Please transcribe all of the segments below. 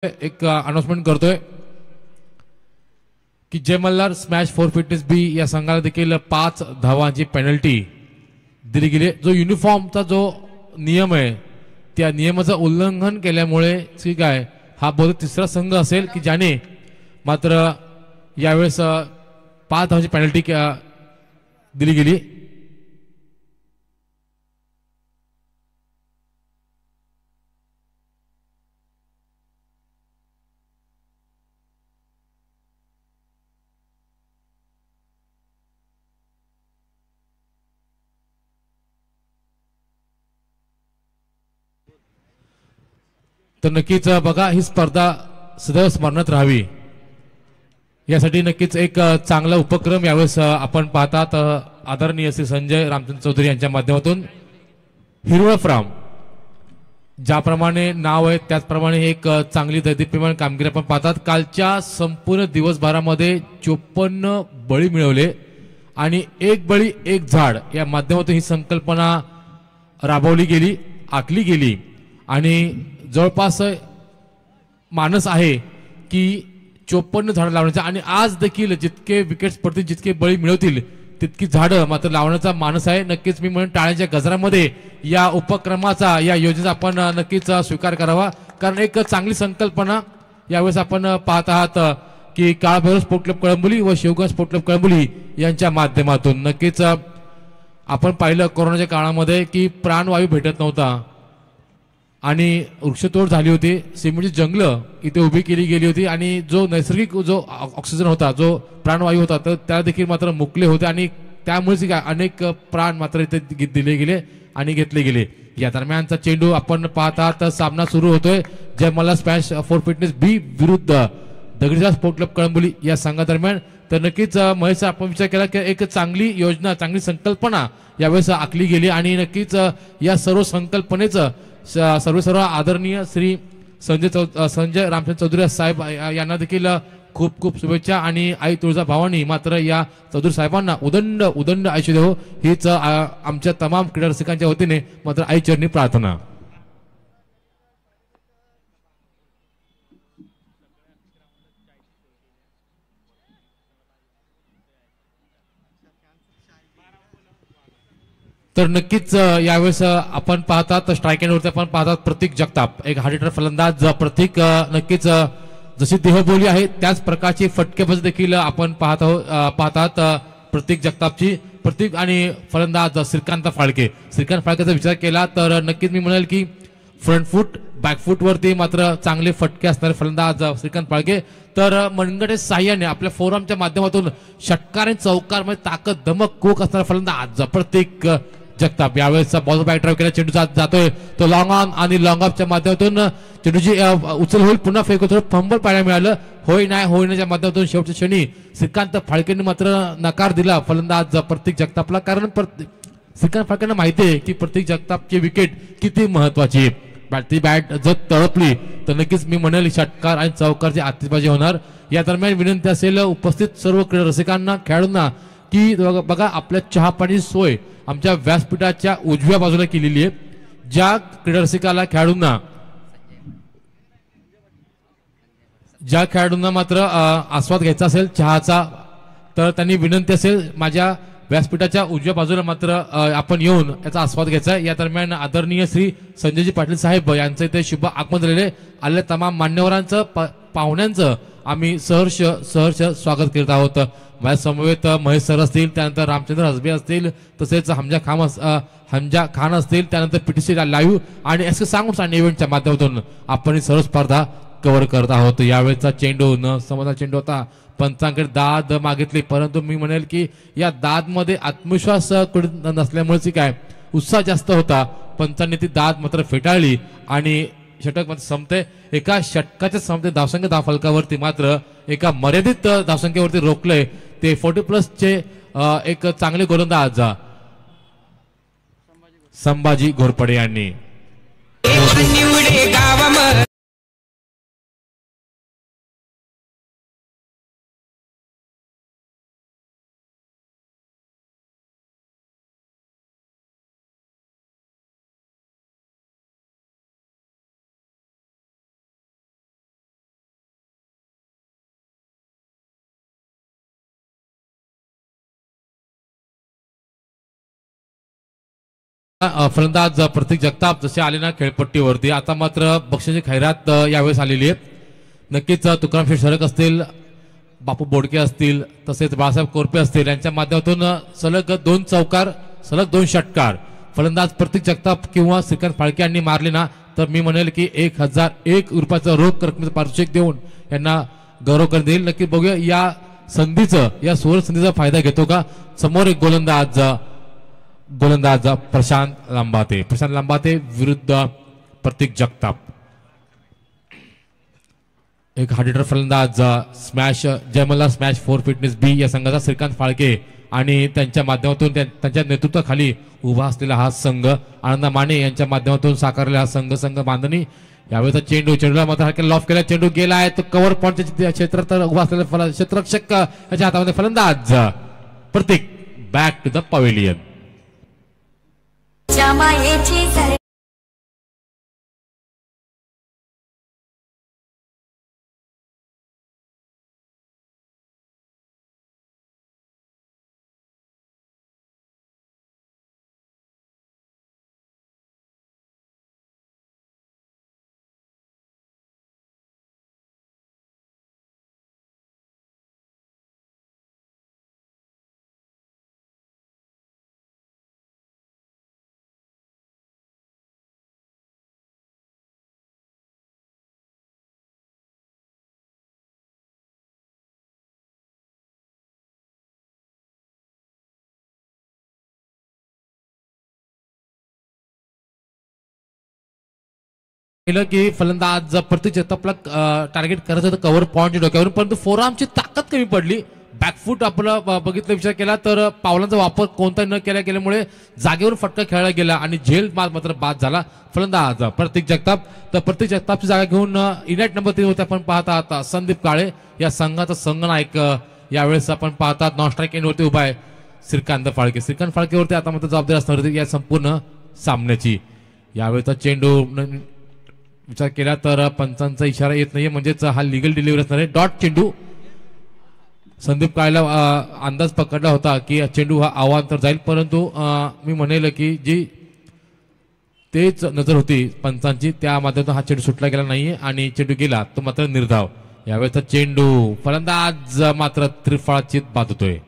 एक अनाउन्समेंट करतोय की जय मल्हार स्मॅश 4 बी या संघाला देखील 5 धावांची पेनल्टी दिली गेली। जो युनिफॉर्मचा जो नियम आहे त्या नियमाचं उल्लंघन केल्यामुळे ठीक आहे हा बहुतेक तिसरा संघ असेल की ज्याने मात्र यावेळेस 5 धावांची पेनल्टी दिली गेली। तर नक्कीच बघा ही स्पर्धा सदैव स्मरणात राहावी यासाठी नक्कीच एक चांगला उपक्रम यावेळेस आपण पाहतात। आदरणीय श्री संजय रामचंद्र चौधरी यांच्या माध्यमातून हिरवळ फ्राम ज्याप्रमाणे नाव आहे त्याचप्रमाणे एक चांगली दैदिप्यमान कामगिरी आपण पाहतात। कालच्या संपूर्ण दिवसभरामध्ये 54 बळी मिळवले आणि एक बळी एक झाड या माध्यमातून ही संकल्पना राबवली गेली आखली गेली आणि जवळपास मानस आहे की 54 झाडं लावण्याचा आणि आज देखील जितके विकेट्स पडतील जितके बळी मिळवतील तितकी झाडं मात्र लावण्याचा मानस आहे। नक्कीच मी म्हणून टाळ्यांच्या गजरामध्ये या उपक्रमाचा या योजनेचा आपण नक्कीच स्वीकार करावा कारण एक चांगली संकल्पना यावेळेस आपण पाहत आहात की काळभैरव स्पोर्ट क्लब कळंबोली व शिवगंज स्पोर्ट क्लब कळंबोली यांच्या माध्यमातून नक्कीच आपण पाहिलं कोरोनाच्या काळामध्ये की प्राणवायू भेटत नव्हता आणि वृक्षतोड झाली होती। सिमेंटची जंगलं इथे उभी केली गेली होती आणि जो नैसर्गिक जो ऑक्सिजन होता जो प्राणवायू होता तर त्या देखील मात्र मुकले होते आणि त्यामुळेच काय अनेक प्राण मात्र इथे दिले गेले आणि घेतले गेले। या दरम्यानचा चेंडू आपण पाहतात सामना सुरू होतोय जय मल्हार स्मॅश 4 बी विरुद्ध दगडीचा स्पोर्ट क्लब कळंबोली या संघादरम्यान। तर नक्कीच महेश आपण विचार केला की एक चांगली योजना चांगली संकल्पना यावेळेस आखली गेली आणि नक्कीच या सर्व संकल्पनेचं सर्व आदरणीय श्री संजय रामचंद्र चौधरी साहेब यांना देखील खूप खूप शुभेच्छा आणि आई तुळजा भावानी मात्र या चौधरी साहेबांना उदंड आयुष्य देवो हीच आमच्या तमाम क्रीडा रसिकांच्या वतीने मात्र आई चरणी प्रार्थना। तर नक्कीच यावेळेस आपण पाहतात स्ट्राईक एंडवरती आपण पाहतात प्रतीक जगताप एक हार्ड हिटर फलंदाज प्रतीक नक्कीच जशी देहबोली आहे त्याच प्रकारची फटकेबाजी देखील आपण पाहतात प्रतीक जगतापची। प्रतीक आणि फलंदाज श्रीकांत फाळकेचा विचार केला तर नक्कीच मी म्हणेल की फ्रंट फूट बॅक फूट वरती मात्र चांगले फटके असणारे फलंदाज श्रीकांत फाळके। तर मनगटे साह्याने आपल्या फोरमच्या माध्यमातून षटकार आणि चौकार मध्ये ताकद धमक कोक असणारा फलंदाज प्रतीक जगताप यावेळेस बॉल बॅक ड्राइव्ह केला चेंडू जातोय तो लॉंग ऑन आणि लॉंग ऑफच्या माध्यमातून चेंडूची उचल होईल पुन्हा फेक थोडं फंबल पाहायला मिळालं होय नाही माध्यमातून शेवटच्या क्षणी श्रीकांत फाळकेने मात्र नकार दिला फलंदाज प्रतीक जगतापला कारण श्रीकांत फाळकेंना माहिती आहे की प्रतीक जगतापची विकेट किती महत्वाची ती बॅट जर तळपली तर नक्कीच मी म्हणेल षटकार आणि चौकारची आतिषबाजी होणार। या दरम्यान विनंती असेल उपस्थित सर्व क्रीडा रसिकांना खेळाडूंना की बघा आपल्या चहा पाण्याची सोय आमच्या व्यासपीठाच्या उजव्या बाजूला केलेली आहे। ज्या क्रीडा रसिकाला ज्या खेळाडूंना मात्र आस्वाद घ्यायचा असेल चहाचा तर त्यांनी विनंती असेल माझ्या व्यासपीठाच्या उजव्या बाजूला मात्र आपण येऊन याचा आस्वाद घ्यायचा। या दरम्यान आदरणीय श्री संजयजी पाटील साहेब यांचं इथे शुभ आगमन झालेले आलेल्या तमाम मान्यवरांचं पाहुण्यांचं आम्ही सहर्ष स्वागत करत आहोत। माझ्या समवेत महेश सर असतील त्यानंतर रामचंद्र हसबे असतील तसेच हमजा खान असतील त्यानंतर पीटीसी लाईव्ह आणि एस के सांगून इव्हेंटच्या माध्यमातून आपण ही सर्व स्पर्धा कव्हर करत आहोत। यावेळेचा चेंडू न समजा चेंडू होता पंचांकडे दाद मागितली परंतु मी म्हणेल की या दाद मध्ये आत्मविश्वास नसल्यामुळे काय उत्साह जास्त होता पंचांनी ती दाद मात्र फेटाळली आणि षटक मात्र संपते एका षटकाच्या संपते धावसंख्या धाव फलकावरती मात्र एका मर्यादित धावसंख्येवरती रोखलंय ते 40+ चे एक चांगले गोलंदाज संभाजी घोरपडे यांनी। फलंदाज प्रतीक जगताप जसे आले ना खेळपट्टीवरती, आता मात्र बक्षिसाची खैरात यावेळेस आलेली आहे. नक्कीच तुकाराम शेठ सरक असतील, बापू बोडके असतील, तसेच बाळासाहेब कोरपे असतील, यांच्या माध्यमातून सलग 2 चौकार, सलग 2 षटकार फलंदाज प्रतीक जगताप किंवा श्रीकांत फाळके यांनी मारले ना, तर मी म्हणेल की 1001 रुपयाचं रोख रकमेचं पारितोषिक देऊन यांना गौरव करण्यात येईल. नक्की बघूया या संधीचं, या सुवर्ण संधीचा फायदा घेतो का. समोर एक गोलंदाज प्रशांत लांबाते विरुद्ध प्रतीक जगताप. एक हार्ड हिटर फलंदाज स्मॅश जयमल्ला स्मॅश 4 फिटनेस बी या संघाचा श्रीकांत फाळके आणि त्यांच्या माध्यमातून त्यांच्या नेतृत्वाखाली उभा असलेला हा संघ आनंद माने यांच्या माध्यमातून साकारलेला हा संघ बांधणी. यावेळेचा चेंडूला मात्र हलक्या लॉफ केला, चेंडू गेला आहे तो कव्हर पॉइंटच्या क्षेत्रात उभा असलेला क्षेत्ररक्षक याच्या हातामध्ये फलंदाज प्रतीक. Back to the pavilion. की फलंदाज प्रतीक जगतापला टार्गेट करायचं होतं कव्हर पॉइंट डोक्यावरून, परंतु फोरआर्मची ताकद कमी पडली. बॅकफूट आपलं बघितलं विचार केला तर पावलांचा वापर कोणताही न केल्यामुळे जागेवर फटका खेळला गेला आणि झेल मात्र बाद झाला फलंदाज प्रतीक जगताप. तर प्रतीक जगतापची जागा घेऊन इनॅट नंबर 3 होते आपण पाहता आता संदीप काळे या संघाचा संघनायक. यावेळेस आपण पाहतात नॉन स्ट्राईक एंडवरती उभा आहे श्रीकांत फाळकेवरती आता मात्र जबाबदारी असणार होती या संपूर्ण सामन्याची. यावेळेचा चेंडू विचार केला तर पंचांचा इशारा येत नाहीये, म्हणजेच हा लिगल डिलिव्हरी असणार आहे. डॉट चेंडू. संदीप काळेला अंदाज पकडला होता की चेंडू हा अवांतर जाईल, परंतु मी म्हणेल की जी तेच नजर होती पंचांची त्या माध्यमातून हा चेंडू सुटला गेला नाहीये आणि चेंडू गेला तो मात्र निर्धाव. यावेळेचा चेंडू फलंदाज मात्र त्रिफळाचीत बाद होतोय.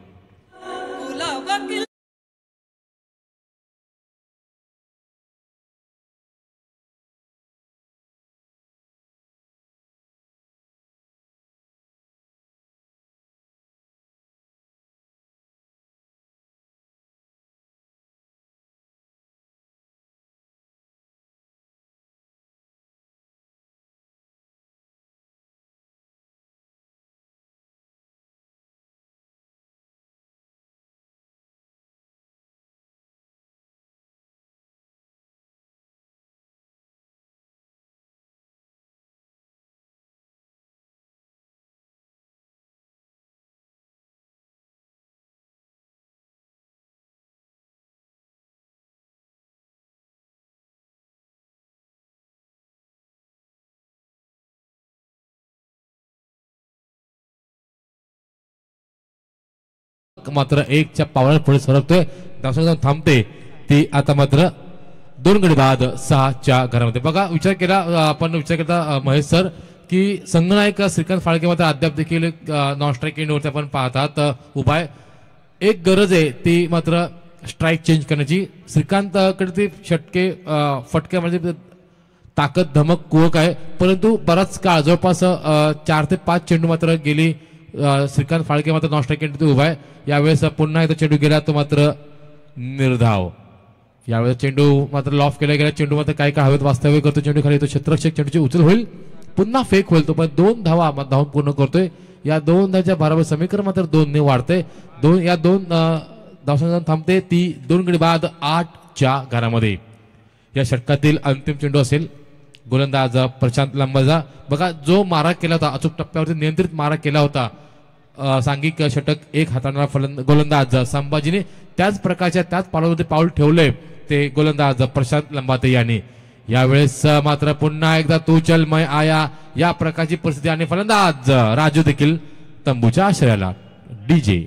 मात्र 1च्या पावलावर पुढे सरकतोय. धावसंख्या थांबते ती आता मात्र 2 गडी बाद 6च्या घरामध्ये. बघा विचार केला आपण महेश सर की संघनायक श्रीकांत फाळके मात्र अद्याप देखील नॉन स्ट्राईक एंडवरती आपण पाहतात उभा आहे. एक गरज आहे ती मात्र स्ट्राईक चेंज करण्याची. श्रीकांतकडे ती फटके म्हणजे ताकद धमक कुवक आहे, परंतु बराच काळ जवळपास 4 ते 5 चेंडू मात्र गेली श्रीकांत फाळके मात्र नॉन स्ट्राईक एंडवरती उभा आहे. यावेळेस पुन्हा एकदा चेंडू गेला तो मात्र निर्धाव. यावेळेस चेंडू मात्र लॉफ केला गेला. चेंडू मात्र काय काय हवेत वास्तव्य करतो, चेंडू खाली येतो, क्षेत्ररक्षक चेंडूची उचल होईल, पुन्हा फेक होईल, तो पण 2 धावा धावून पूर्ण करतोय. या 2 धावाच्या बरोबर समीकरण मात्र 2 ने वाढतंय. 2 धावसंख्या थांबते ती 2 गडी बाद 8च्या घरामध्ये. या षटकातील अंतिम चेंडू असेल गोलंदाज प्रशांत लांबाचा. बघा जो मारा केला होता अचूक टप्प्यावरती नियंत्रित मारा केला होता सांघिक षटक 1 हाताळणारा गोलंदाज संभाजीने, त्याच प्रकारच्या त्याच पावलावरती पाऊल ठेवलंय ते गोलंदाज प्रशांत लंबाते यांनी. यावेळेस मात्र पुन्हा एकदा तू चल मैं आया या प्रकारची परिस्थिती आणि फलंदाज राजू देखील तंबूच्या आश्रयाला. डीजे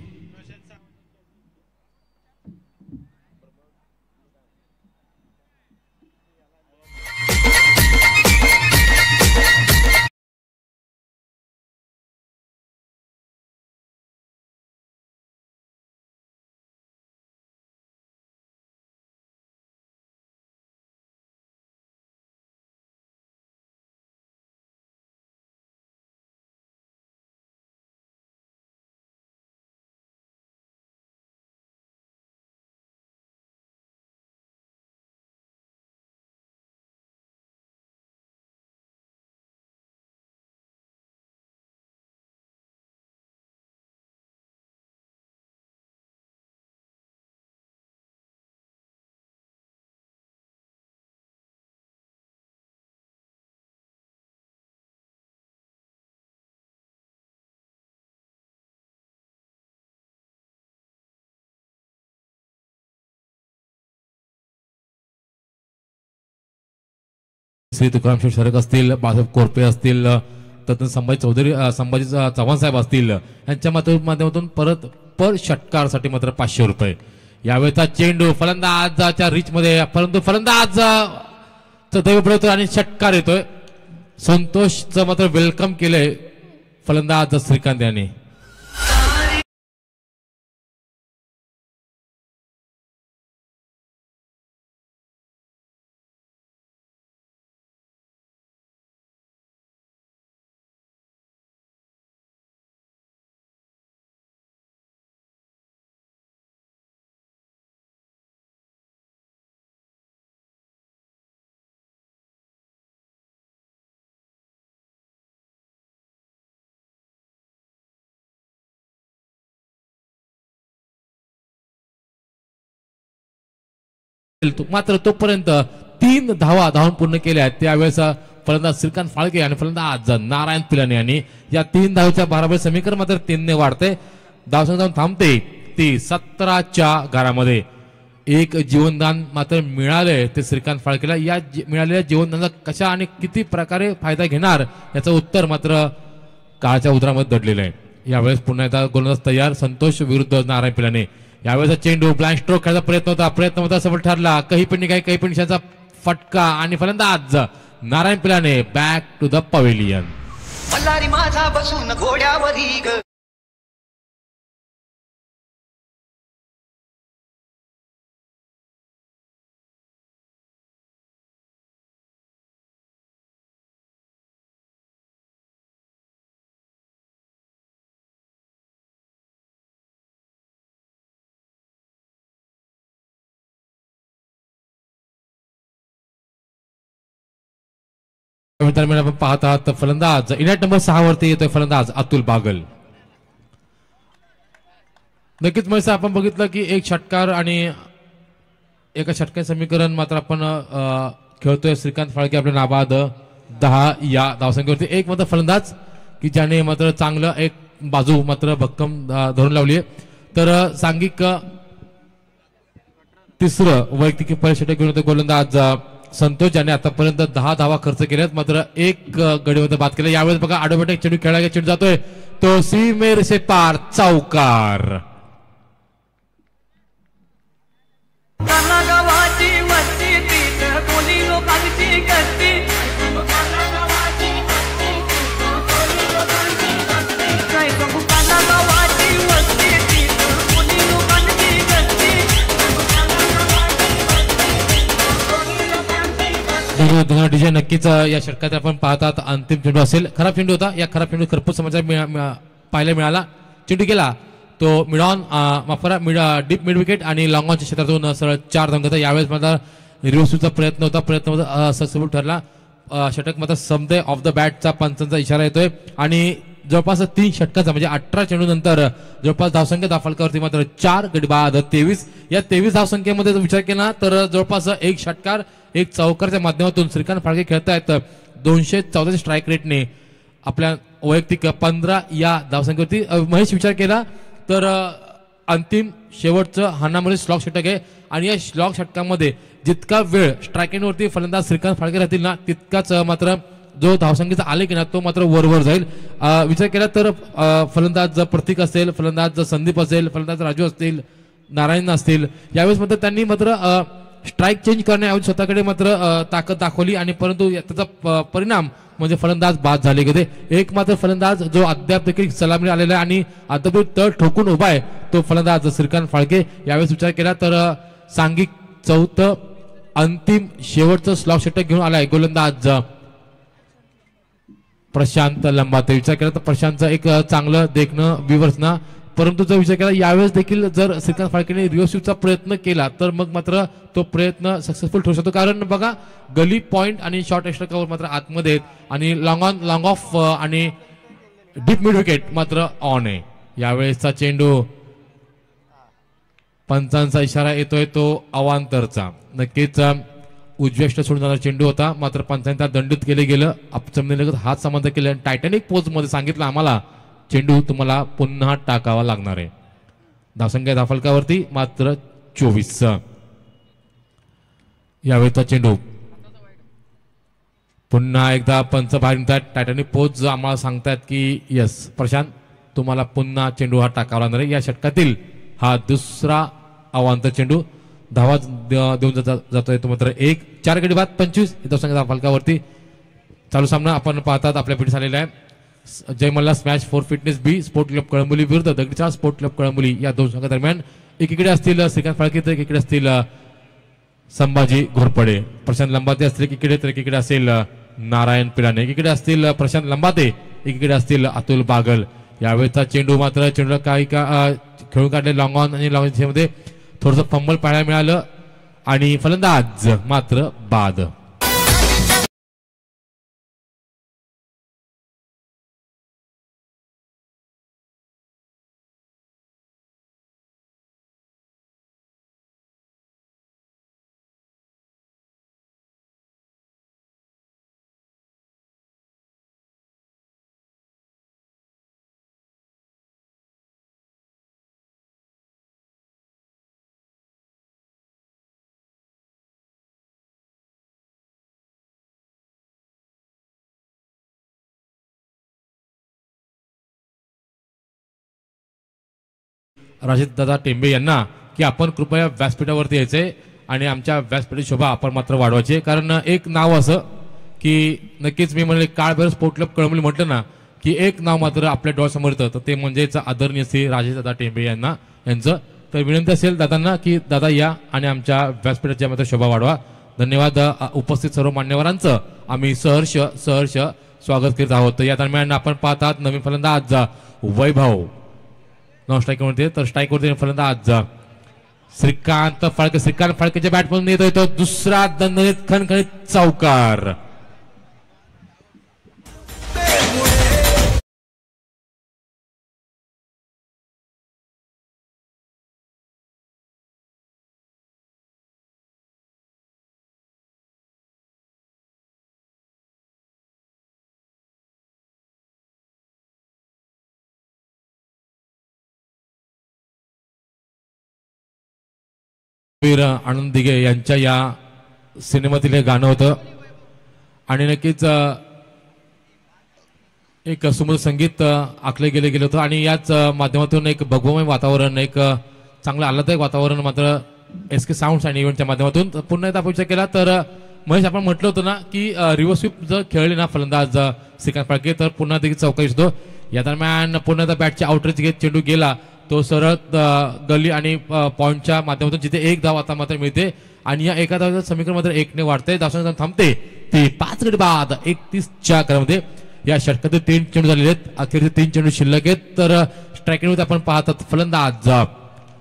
श्री तुकाराम शेठ सरक असतील, बाळासाहेब कोरपे असतील, तर संभाजी चौधरी संभाजी चव्हाण साहेब असतील, यांच्या माध्यमातून परत पर षटकारसाठी मात्र 500 रुपये. यावेळेचा चेंडू फलंदाजाच्या रीच मध्ये, परंतु फलंदाज दैव पडतोय आणि षटकार येतोय. संतोषचं मात्र वेलकम केलंय फलंदाज श्रीकांत यांनी. मात्र तोपर्यंत 3 धावा पूर्ण केल्या. त्यावेळेस फलंदाज श्रीकांत फाळके आणि फलंदाज नारायण पिलानी यांनी या 3 धावेच्या भाराबळ समीकरण मात्र 3 ने वाढते. धावसंख्या जाऊन थांबते ती 17च्या घरामध्ये. एक जीवनदान मात्र मिळाले ते श्रीकांत फाळकेला. या मिळालेल्या जीवनदानाचा कशा आणि किती प्रकारे फायदा घेणार याचं उत्तर मात्र काळाच्या उतरामध्ये दडलेलं आहे. यावेळेस पुन्हा एकदा गोलंदाज तयार, संतोष विरुद्ध नारायण पिलानी. यावेळेचा चेंडू ब्लाइंड स्ट्रोक खेळायचा प्रयत्न होता सफल ठरला. काही पण निघाय, काही पण निशाचा फटका आणि फलंदाज नारायण पिलाने बॅक टू द पवेलियन. माझा बसून घोड्यावरी दरम्यान आपण पाहत आहात फलंदाज इनॅट नंबर 6 वरती येतोय फलंदाज अतुल बागल. नक्कीच म्हणजे आपण बघितलं की एक षटकार आणि एका षटकार समीकरण मात्र आपण खेळतोय. श्रीकांत फाळके आपल्या नाबाद 10 या धावसंख्येवरती. एक मात्र फलंदाज की ज्याने मात्र चांगलं एक बाजू मात्र भक्कम धरून लावली आहे. तर सांघिक तिसरं वैयक्तिक षटक घेऊन गोलंदाज संतोष ज्याने आतापर्यंत 10 धावा खर्च केल्यात, मात्र एक गडीमध्ये बाद केला. यावेळेस बघा आडोबेट चेंडू खेळायला चेंडू जातोय तो सीमेर से पार चौकार. डिझाईन नक्कीच या षटकात आपण पाहतात अंतिम चेंडू असेल. खराब चेंडू होता. या खराब चेंडू खरपूस समाजाला पाहायला मिळाला. चेंडू गेला तो मिडॉन डीप मिड विकेट आणि लॉंग ऑनच्या क्षेत्रातून सरळ 4 धावा. यावेळेस मात्र रिव्हर्सचा प्रयत्न होता सक्सेसफुल ठरला. षटक मात्र समते ऑफ द बॅटचा पंचांचा इशारा येतोय आणि जवळपास 3 षटकाचा म्हणजे 18 चेंडू नंतर जवळपास धावसंख्या दाफलकावरती मात्र 4 गडी बाद 23. या 23 धावसंख्येमध्ये जर विचार केला तर जवळपास एक षटकार एक चौकारच्या माध्यमातून श्रीकांत फाळके खेळतायत. 214 स्ट्राईक रेटने आपल्या वैयक्तिक 15 या धावसंख्येवरती. महेश विचार केला तर अंतिम शेवटचं हाणामध्ये स्लॉग षटक आहे आणि या स्लॉग षटकामध्ये जितका वेळ स्ट्रायकिंगवरती फलंदाज श्रीकांत फाळके राहतील ना तितकाच मात्र जो धावसंख्येचा आलेख ना तो मात्र वर जाईल. विचार केला तर फलंदाज प्रतीक असेल, फलंदाज संदीप असेल, फलंदाज राजू असतील, नारायण असतील, यावेळेस मात्र त्यांनी मात्र स्ट्राईक चेंज करण्याऐवजी स्वतःकडे मात्र ताकद दाखवली आणि परंतु त्याचा परिणाम म्हणजे फलंदाज बाद झाले गेले. एक मात्र फलंदाज जो अद्याप देखील सलामी आलेला आहे आणि अद्याप तळ ठोकून उभा आहे तो फलंदाज श्रीकांत फाळके. यावेळेस विचार केला तर सांघिक 4थं अंतिम शेवटचं स्लॉग षटक घेऊन आलाय गोलंदाज प्रशांत लंबाते. विचार केला तर प्रशांतचं एक चांगलं देखणं विवर्सना, परंतु जर विचार केला यावेळेस देखील जर श्रीकांत फाळकेने रिव्हर्सिव्हचा प्रयत्न केला तर मग मात्र तो प्रयत्न सक्सेसफुल ठरू शकतो. कारण बघा गली पॉइंट आणि शॉर्ट एक्स्ट्रा कव्हर मात्र आतमध्ये आहेत आणि लॉंग ऑफ आणि डीप मिड विकेट मात्र ऑन आहे. यावेळेसचा चेंडू पंचांचा इशारा येतोय तो अवांतरचा. नक्कीच उजव्याष्ट सोडून जाणारा चेंडू होता, मात्र पंचांनी त्या दंडित केले गेलं. अपचमने हात संबंध केले आणि टायटॅनिक पोज मध्ये सांगितलं आम्हाला चेंडू तुम्हाला पुन्हा टाकावा लागणार आहे. धावसंख्या धाफलकावरती मात्र 24. यावेळेचा चेंडू पुन्हा एकदा पंच बाहेर निघतात. टायटॅनिक पोच आम्हाला सांगतायत की यस प्रशांत तुम्हाला पुन्हा चेंडू हा टाकावा लागणार आहे. या षटकातील हा दुसरा अवांतर चेंडू धावा देऊन जातोय तो मात्र 1. 4 गडी बाद 25 धावसंख्या फलकावरती. चालू सामना आपण पाहतात आपल्या पिढीस आलेला आहे. Jai Malla smash for fitness B sport club Kalamboli विरुद्ध दगडीचा स्पोर्ट क्लब कळंबोली या दोन संघादरम्यान एकीकडे असतील श्रीकांत फाळके तर एकीकडे असतील संभाजी घोरपडे. प्रशांत लंबाते असतील एकीकडे तर एकीकडे असेल नारायण पिलाने. एकीकडे असतील प्रशांत लंबाते एकीकडे असतील अतुल बागल. यावेळेचा चेंडू मात्र चेंडूला काही खेळून काढले लॉंग ऑन आणि लॉंग मध्ये थोडंसं फंबल पाहायला मिळालं आणि फलंदाज मात्र बाद. राजेश दादा टेंबे यांना की आपण कृपया व्यासपीठावरती यायचे आणि आमच्या व्यासपीठाची शोभा आपण मात्र वाढवायची. कारण एक नाव असं की नक्कीच मी म्हणले काळभैरव स्पोर्ट क्लब कळंबोली म्हटलं ना की एक नाव मात्र आपल्या डोळ्यासमोर येतं तर ते म्हणजेच आदरणीय श्री राजेश दादा टेंबे यांचं. तर विनंती असेल दादांना की दादा या आणि आमच्या व्यासपीठाची मात्र शोभा वाढवा. धन्यवाद. उपस्थित सर्व मान्यवरांचं आम्ही सहर्ष स्वागत करीत आहोत. या दरम्यान आपण पाहतात नवीन फलंदाज वैभव नॉन स्ट्राईक वरती तर स्ट्राईक वरती फलंदाज श्रीकांत फाळके. श्रीकांत फाळकेच्या बॅटमधून येतोय तो दुसरा दणदणीत खणखणीत चौकार. आनंद दिघे यांच्या या सिनेमातील हे गाणं होतं आणि नक्कीच एक सुमधुर संगीत आखले गेलं होतं आणि याच माध्यमातून एक भगवमय वातावरण एक चांगलं आल्हाददायक वातावरण मात्र SK साऊंड्स आणि इव्हेंटच्या माध्यमातून. पुन्हा एकदा आपण विचार केला तर महेश आपण म्हटलं होतं ना की रिव्हर्स स्वीप जर खेळले ना फलंदाज श्रीकांत फाळके तर पुन्हा देखील चौकारी होतो. या दरम्यान पुन्हा एकदा बॅटची आउटरीच घेत चेंडू गेला तो सरळ गल्ली आणि पॉइंटच्या माध्यमातून जिथे एक धाव आता मात्र मिळते आणि या एका धावाचं समीकरण मात्र 1 ने वाढते. धावसंख्या थांबते ती 5 गडी बाद 31च्या क्रमामध्ये. या षटकातील 3 चेंडू झालेले आहेत. अखेरचे 3 चेंडू शिल्लक आहेत. तर स्ट्रायकिंग आपण पाहतात फलंदाज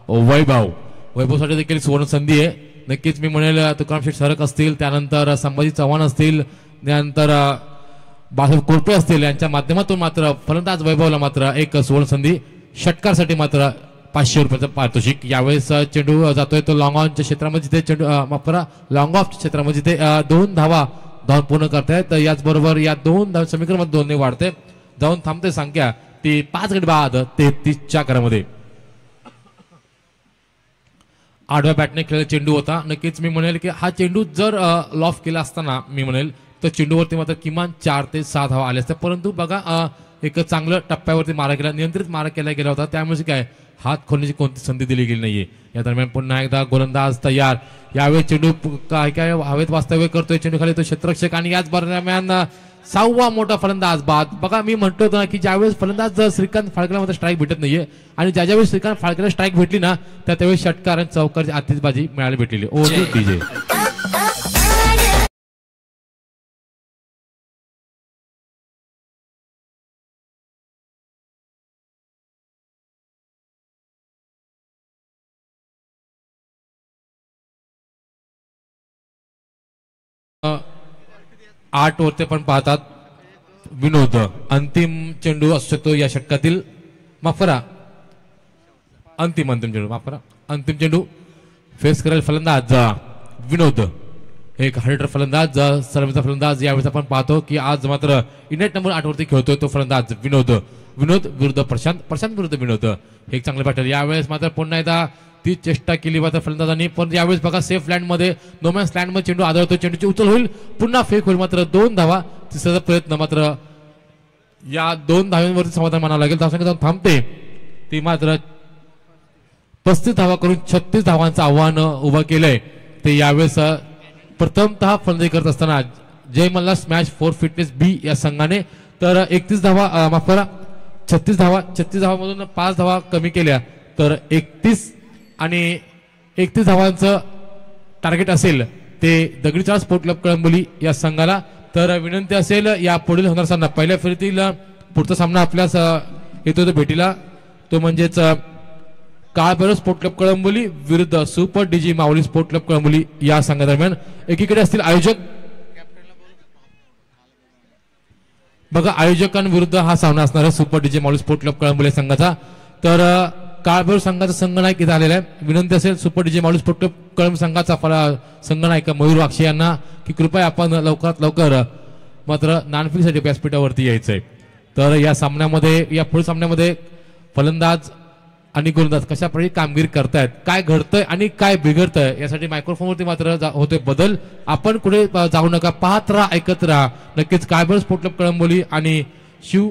वैभवसाठी देखील सुवर्ण संधी आहे. नक्कीच मी म्हणेल तुकाराम शेठ सरक असतील त्यानंतर संभाजी चव्हाण असतील त्यानंतर बाळासाहेब कोरपे असतील यांच्या माध्यमातून मात्र फलंदाज वैभवला मात्र एक सुवर्ण संधी. षटकासाठी मात्र 500 रुपयाचं पारितोषिक. यावेळेस चेंडू जातोय तो लॉंग ऑनच्या क्षेत्रामध्ये जिथे चेंडू लॉंग ऑफ क्षेत्रामध्ये जिथे 2 धावा पूर्ण करतायत. याचबरोबर या 2 धाव समीकरणामध्ये 2 ने वाढते जाऊन थांबते संख्या ती 5 गडी बाद 33च्या क्रमामध्ये. आडव्या बॅटने खेळलेला चेंडू होता. नक्कीच मी म्हणेल की हा चेंडू जर लॉफ केला असताना मी म्हणेल तर चेंडूवरती मात्र किमान 4 ते 6 धावा आल्या असत्या. परंतु बघा एक चांगलं टप्प्यावरती मारा केला नियंत्रित मारा केला गेला होता त्यामुळे काय हात खोलण्याची कोणती संधी दिली गेली नाहीये. या दरम्यान पुन्हा एकदा गोलंदाज तयार. यावेळी चेंडू काय हवेत वास्तव्य करतोय चेंडू खाली तो क्षेत्ररक्षक आणि याच दरम्यान 6वा मोठा फलंदाज बाद. बघा मी म्हणतो ना की ज्यावेळेस फलंदाज श्रीकांत फाळकेला मात्र स्ट्राईक भेटत नाहीये आणि ज्यावेळेस श्रीकांत फाळकेला स्ट्राईक भेटली ना त्यावेळेस षटकार आणि चौकारची आतिषबाजी मिळाली भेटलेली. ओके डीजे 8 वरती पण पाहतात विनोद. अंतिम चेंडू असू शकतो या षटकातील. माफ करा अंतिम चेंडू माफ करा अंतिम चेंडू फेस करेल फलंदाज विनोद. एक हार्डर फलंदाज सर्वचा फलंदाज. यावेळेस आपण पाहतो की आज मात्र इंडियन नंबर 8 वरती खेळतोय तो फलंदाज विनोद विरुद्ध प्रशांत विरुद्ध विनोद. एक चांगलं बॅटल. यावेळेस मात्र पुन्हा एकदा ती चेष्टा केली मात्र फलंदाजांनी, पण यावेळेस बघा सेफ लँडमध्ये नोमॅन्स लँडमध्ये चेंडू आदळतो, चेंडूची उचल होईल, पुन्हा फेक होईल, मात्र 2 धावा. तिसरा प्रयत्न मात्र या 2 धावांवरती समाधान मानावं लागेल. धावसंख्या जाऊन थांबते ती मात्र 35 धावा करून 36 धावांचं आव्हान उभं केलंय. ते यावेळेस प्रथमतः फलंदाजी करत असताना जय मल्ला स्मॅश 4 फिटनेस बी या संघाने तर 31 धावा माफ करा 36 धावामधून 5 धावा कमी केल्या, तर 31 आणि 31 धावांचं टार्गेट असेल ते दगडीचाळ स्पोर्ट क्लब कळंबोली या संघाला. तर विनंती असेल या पुढील होणार सामना पहिल्या फेरीतील पुढचा सामना आपल्यास येतो भेटीला, तो म्हणजेच काळभैरव स्पोर्ट क्लब कळंबोली विरुद्ध सुपर डीजी माऊली स्पोर्ट क्लब कळंबोली या संघादरम्यान. एकीकडे असतील आयोजक, बघा आयोजकांविरुद्ध हा सामना असणार आहे सुपर डीजे माऊली स्पोर्ट क्लब कळंबोली संघाचा. तर काळभैरव संघाचा संघनायक इथे आलेला आहे. विनंती असेल सुपर डीजे माऊली स्पोर्ट क्लब कळंब संघाचा संघनायक मयूर वाक्षे यांना की कृपया आपण लवकरात लवकर मात्र नाणफेकीसाठी व्यासपीठावरती यायचंय. तर या सामन्यामध्ये या पुढील सामन्यामध्ये फलंदाज आणि गोलंदाज कशा प्रकारे कामगिरी करतायत, काय घडतंय आणि काय बिघडतंय यासाठी मायक्रोफोनवरती मात्र होतोय बदल. आपण कुठे जाऊ नका, पाहत राहा, ऐकत राहा. नक्कीच काळभैरव स्पोर्ट क्लब कळंबोली आणि शिव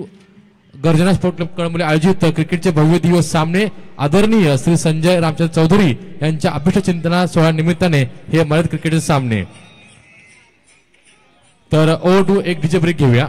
गर्जना स्पोर्ट क्लब कळंबोली आयोजित क्रिकेटचे भव्य दिवस सामने आदरणीय श्री संजय रामचंद्र चौधरी यांच्या अभिष्ट चिंतना सोहळ्या निमित्ताने हे मर्यादित क्रिकेटचे सामने. तर ओव्हर टू एक डीजे ब्रेक घेऊया.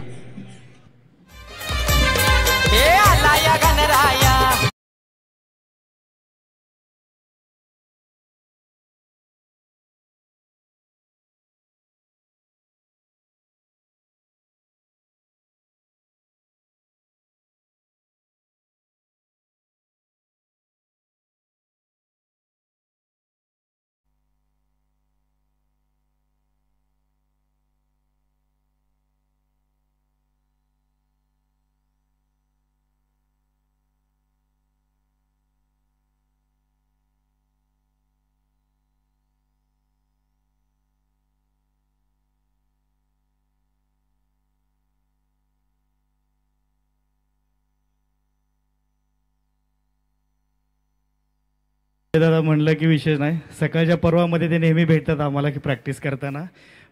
दादा म्हणलं की विशेष नाही, सकाळच्या पर्वामध्ये ते नेहमी भेटतात आम्हाला की प्रॅक्टिस करताना.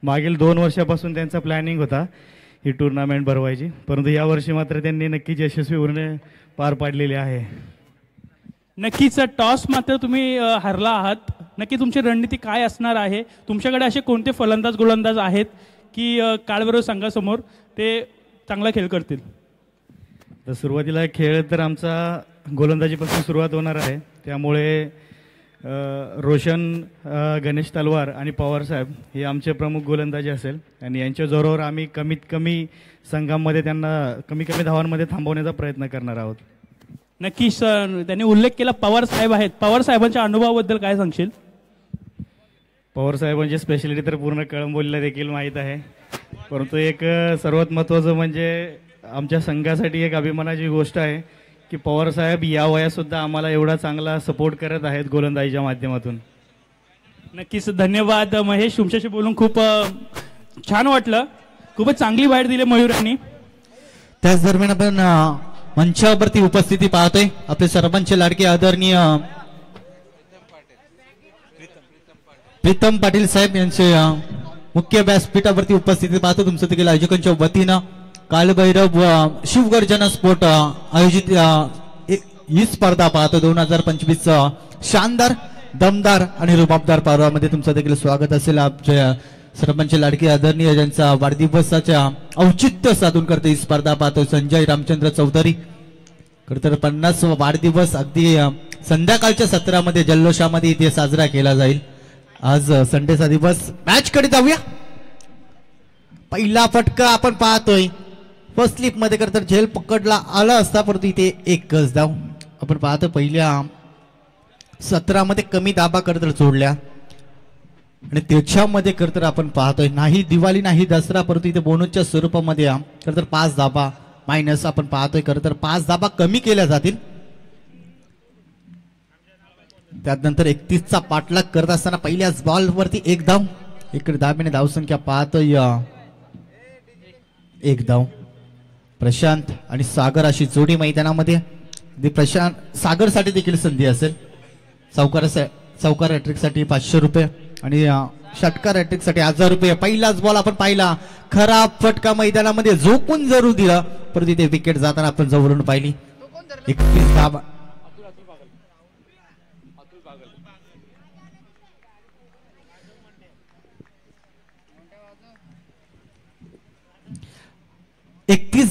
मागील 2 वर्षापासून त्यांचा प्लॅनिंग होता ही टुर्नामेंट भरवायची, परंतु यावर्षी मात्र त्यांनी नक्कीच यशस्वीपणे पार पाडलेली आहे. नक्कीच टॉस मात्र तुम्ही हरला आहात. नक्की तुमची रणनीती काय असणार आहे? तुमच्याकडे असे कोणते फलंदाज गोलंदाज आहेत की काळभैरव संघासमोर ते चांगला खेळ करतील? तर सुरुवातीला खेळ तर आमचा गोलंदाजीपासून सुरुवात होणार आहे, त्यामुळे रोशन गणेश तलवार आणि पवार साहेब हे आमचे प्रमुख गोलंदाजी असेल आणि यांच्या जोरावर आम्ही कमीत कमी संघामध्ये त्यांना कमी धावांमध्ये थांबवण्याचा प्रयत्न करणार आहोत. नक्कीच त्यांनी उल्लेख केला पवार साहेब आहेत. पवार साहेबांच्या अनुभवाबद्दल काय सांगशील? पवार साहेबांची स्पेशालिटी तर पूर्ण कळंबोलीला देखील माहीत आहे, परंतु एक सर्वात महत्त्वाचं म्हणजे आमच्या संघासाठी एक अभिमानाची गोष्ट आहे की पवार साहेब या वयातसुद्धा आम्हाला एवढा चांगला सपोर्ट करत आहेत गोलंदाजीच्या माध्यमातून. नक्कीच धन्यवाद महेश, तुमच्याशी बोलून खूप छान वाटलं. खूपच चांगली बाहेर दिली मयूरांनी. त्याच दरम्यान आपण मंचावरती उपस्थिती पाहतोय आपले सर्वांचे लाडके आदरणीय प्रीतम पाटील साहेब यांचे मुख्य व्यासपीठावरती उपस्थिती पाहतो. तुमचं देखील आयोजकांच्या वतीनं काळभैरव शिवगर्जना स्पोर्ट आयोजित ही स्पर्धा पाहतो 2025 शानदार, दमदार आणि रुबाबदार पर्वामध्ये तुमचं देखील स्वागत असेल. आपल्या सर्वांचे लाडके आदरणीय ज्यांचा वाढदिवसाच्या औचित्य साधून करते ही स्पर्धा पाहतो संजय रामचंद्र चौधरी. खरंतर 50 वाढदिवस अगदी संध्याकाळच्या सत्रामध्ये जल्लोषामध्ये इथे साजरा केला जाईल. आज संडेचा दिवस. मॅच कडे जाऊया. पहिला फटका आपण पाहतोय फर्स्ट स्लिप मध्ये खरंतर झेल पकडला आला असता, परंतु इथे एकच धाव आपण पाहतो. पहिल्या सत्रामध्ये कमी दाबा खरंतर जोडल्या आणि त्याच्यामध्ये खरंतर आपण पाहतोय नाही दिवाळी नाही दसरा, परंतु इथे बोनसच्या स्वरूपामध्ये खरंतर 5 धाबा मायनस आपण पाहतोय. खरंतर 5 धाबा कमी केल्या जातील. त्यानंतर 31चा पाठलाग करत असताना पहिल्याच बॉल वरती 1 धाव. इकडे धाब्याने धावसंख्या पाहतोय 1 धाव. प्रशांत आणि सागर अशी जोडी मैदानामध्ये. प्रशांत सागर साठी देखील संधी असेल. चौकार हॅट्रिकसाठी 500 रुपये आणि षटकार हॅट्रिकसाठी 1000 रुपये. पहिलाच बॉल आपण पाहिला, खराब फटका मैदानामध्ये झोपून जरूर दिला, परंतु तिथे विकेट जाताना आपण जवळून पाहिली. 31 धावा.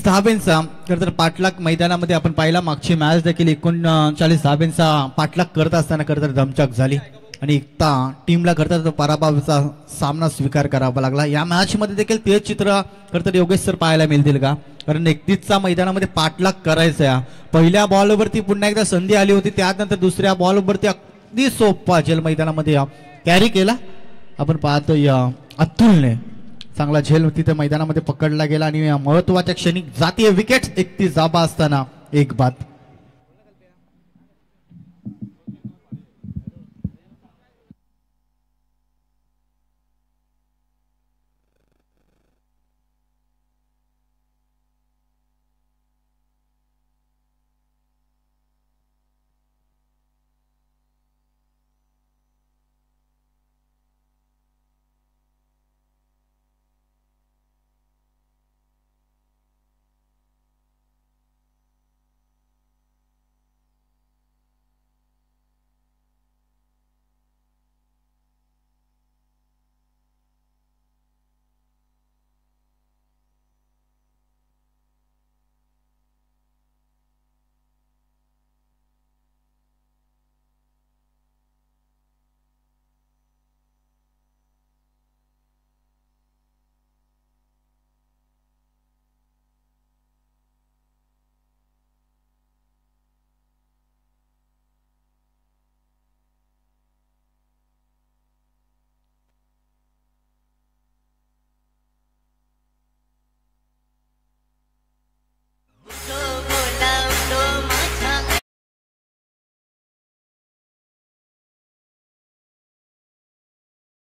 धाब्यांचा खरं तर पाठलाग मैदानामध्ये आपण पाहिला. मागची मॅच देखील 39 धाब्यांचा पाठलाग करत असताना खरं तर दमछाक झाली आणि एकता टीमला खरं तर पराभवाचा सामना स्वीकार करावा लागला. या मॅच मध्ये देखील ते चित्र खरं तर योगेश सर पाहायला मिळतील का, कारण 31चा मैदानामध्ये पाठलाग करायचा. पहिल्या बॉलवरती पुन्हा एकदा संधी आली होती, त्यानंतर दुसऱ्या बॉलवरती अगदी सोपा झेल मैदानामध्ये कॅरी केला. आपण पाहतोय अतुलने चांगला झेल तिथे मैदानामध्ये पकडला गेला आणि महत्वाच्या क्षणी जातीय विकेट. 31 धाबा असताना एक बाद.